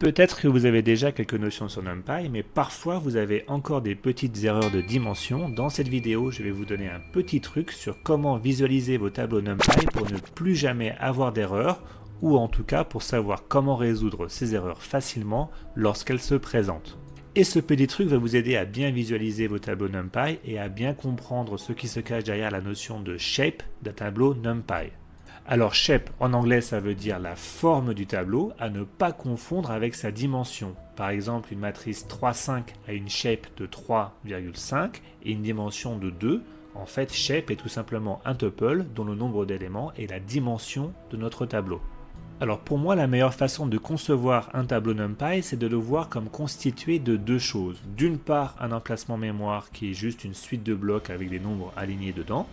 Peut-être que vous avez déjà quelques notions sur NumPy, mais parfois vous avez encore des petites erreurs de dimension. Dans cette vidéo, je vais vous donner un petit truc sur comment visualiser vos tableaux NumPy pour ne plus jamais avoir d'erreurs, ou en tout cas pour savoir comment résoudre ces erreurs facilement lorsqu'elles se présentent. Et ce petit truc va vous aider à bien visualiser vos tableaux NumPy et à bien comprendre ce qui se cache derrière la notion de shape d'un tableau NumPy. Alors shape en anglais ça veut dire la forme du tableau, à ne pas confondre avec sa dimension. Par exemple une matrice 3,5 a une shape de 3,5 et une dimension de 2. En fait shape est tout simplement un tuple dont le nombre d'éléments est la dimension de notre tableau. Alors pour moi la meilleure façon de concevoir un tableau NumPy c'est de le voir comme constitué de deux choses. D'une part un emplacement mémoire qui est juste une suite de blocs avec des nombres alignés dedans.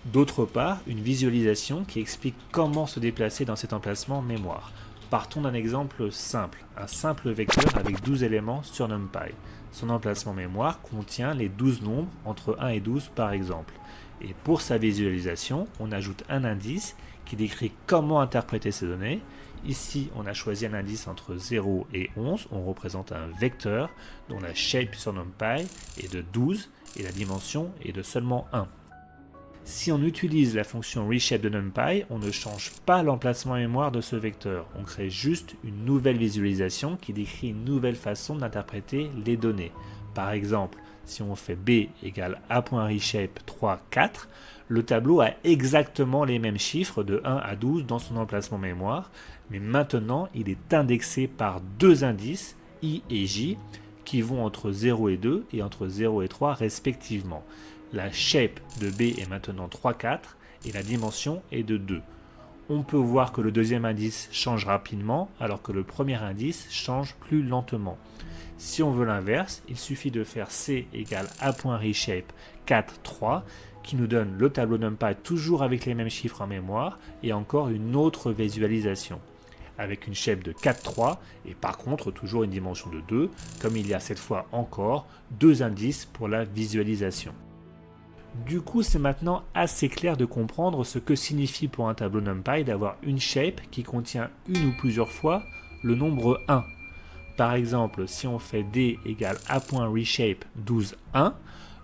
D'autre part, une visualisation qui explique comment se déplacer dans cet emplacement mémoire. Partons d'un exemple simple, un simple vecteur avec 12 éléments sur NumPy. Son emplacement mémoire contient les 12 nombres entre 1 et 12 par exemple. Et pour sa visualisation, on ajoute un indice qui décrit comment interpréter ces données. Ici, on a choisi un indice entre 0 et 11, on représente un vecteur dont la shape sur NumPy est de 12 et la dimension est de seulement 1. Si on utilise la fonction reshape de NumPy, on ne change pas l'emplacement mémoire de ce vecteur. On crée juste une nouvelle visualisation qui décrit une nouvelle façon d'interpréter les données. Par exemple, si on fait b égale a.reshape 3, 4, le tableau a exactement les mêmes chiffres de 1 à 12 dans son emplacement mémoire, mais maintenant il est indexé par deux indices, i et j, qui vont entre 0 et 2 et entre 0 et 3 respectivement. La shape de B est maintenant 3, 4 et la dimension est de 2. On peut voir que le deuxième indice change rapidement alors que le premier indice change plus lentement. Si on veut l'inverse, il suffit de faire C égale A.reshape 4, 3 qui nous donne le tableau NumPy toujours avec les mêmes chiffres en mémoire et encore une autre visualisation avec une shape de 4, 3 et par contre toujours une dimension de 2 comme il y a cette fois encore deux indices pour la visualisation. Du coup, c'est maintenant assez clair de comprendre ce que signifie pour un tableau NumPy d'avoir une shape qui contient une ou plusieurs fois le nombre 1. Par exemple, si on fait D égale A.reshape 12, 1,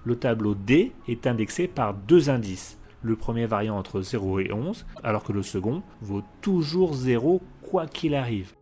le tableau D est indexé par deux indices. Le premier variant entre 0 et 11, alors que le second vaut toujours 0 quoi qu'il arrive.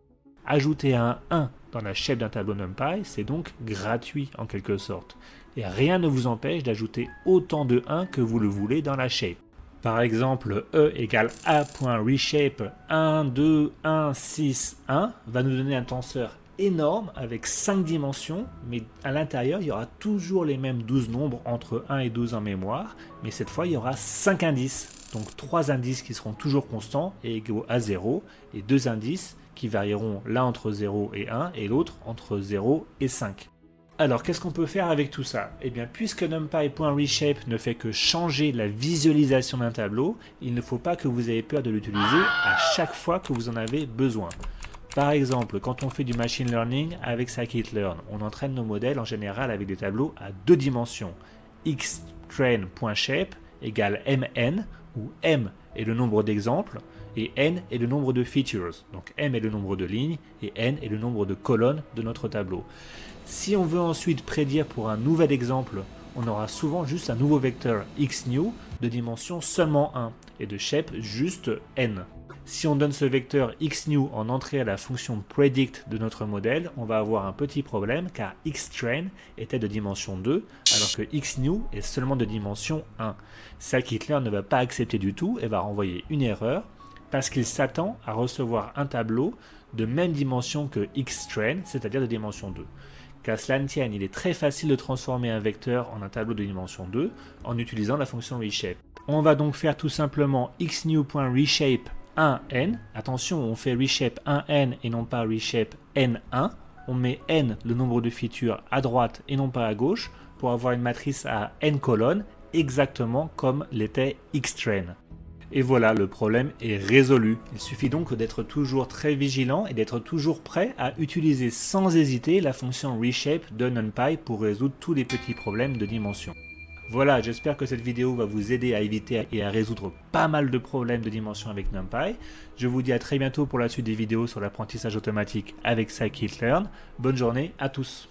Ajouter un 1 dans la shape d'un tableau NumPy, c'est donc gratuit en quelque sorte. Et rien ne vous empêche d'ajouter autant de 1 que vous le voulez dans la shape. Par exemple, E égale A.reshape 1, 2, 1, 6, 1 va nous donner un tenseur énorme avec 5 dimensions, mais à l'intérieur, il y aura toujours les mêmes 12 nombres entre 1 et 12 en mémoire, mais cette fois, il y aura 5 indices. Donc 3 indices qui seront toujours constants et égaux à 0, et 2 indices qui varieront l'un entre 0 et 1 et l'autre entre 0 et 5. Alors, qu'est-ce qu'on peut faire avec tout ça? Eh bien, puisque NumPy.reshape ne fait que changer la visualisation d'un tableau, il ne faut pas que vous ayez peur de l'utiliser à chaque fois que vous en avez besoin. Par exemple, quand on fait du machine learning avec scikit-learn, on entraîne nos modèles en général avec des tableaux à deux dimensions. xtrain.shape égale mn, où m est le nombre d'exemples, et n est le nombre de features. Donc m est le nombre de lignes, et n est le nombre de colonnes de notre tableau. Si on veut ensuite prédire pour un nouvel exemple, on aura souvent juste un nouveau vecteur xnew de dimension seulement 1 et de shape juste n. Si on donne ce vecteur xnew en entrée à la fonction predict de notre modèle, on va avoir un petit problème car xtrain était de dimension 2 alors que xnew est seulement de dimension 1. Scikit-learn ne va pas accepter du tout et va renvoyer une erreur parce qu'il s'attend à recevoir un tableau de même dimension que xtrain, c'est-à-dire de dimension 2. Qu'à cela ne tienne, il est très facile de transformer un vecteur en un tableau de dimension 2 en utilisant la fonction reshape. On va donc faire tout simplement xnew.reshape 1n. Attention, on fait reshape 1n et non pas reshape n1. On met n, le nombre de features, à droite et non pas à gauche pour avoir une matrice à n colonnes, exactement comme l'était xtrain. Et voilà, le problème est résolu. Il suffit donc d'être toujours très vigilant et d'être toujours prêt à utiliser sans hésiter la fonction reshape de NumPy pour résoudre tous les petits problèmes de dimension. Voilà, j'espère que cette vidéo va vous aider à éviter et à résoudre pas mal de problèmes de dimension avec NumPy. Je vous dis à très bientôt pour la suite des vidéos sur l'apprentissage automatique avec Scikit-learn. Bonne journée à tous.